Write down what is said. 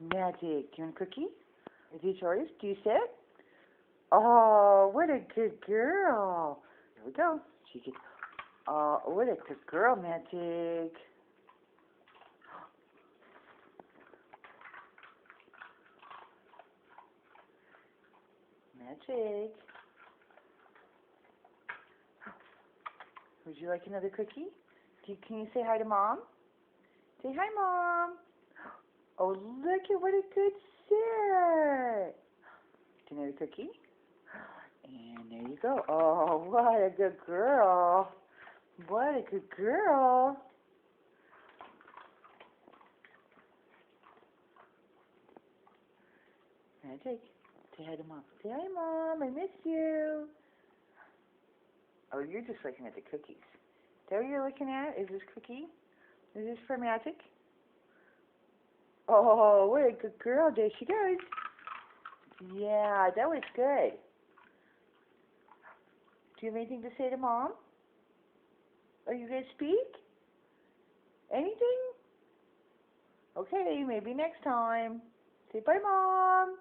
Magic. Do you want a cookie? Is it yours? Do you sit? Oh, what a good girl. Here we go. She gets. Oh, what a good girl, Magic. Magic. Would you like another cookie? Can you say hi to Mom? Say hi, Mom. Oh, look at what a good sit. Another cookie. And there you go. Oh, what a good girl. What a good girl. Magic. Say hi to Mom. Say hi, Mom. I miss you. Oh, you're just looking at the cookies. Is that what you're looking at? Is this cookie? Is this for Magic? Oh, what a good girl. There she goes. Yeah, that was good. Do you have anything to say to Mom? Are you going to speak? Anything? Okay, maybe next time. Say bye, Mom.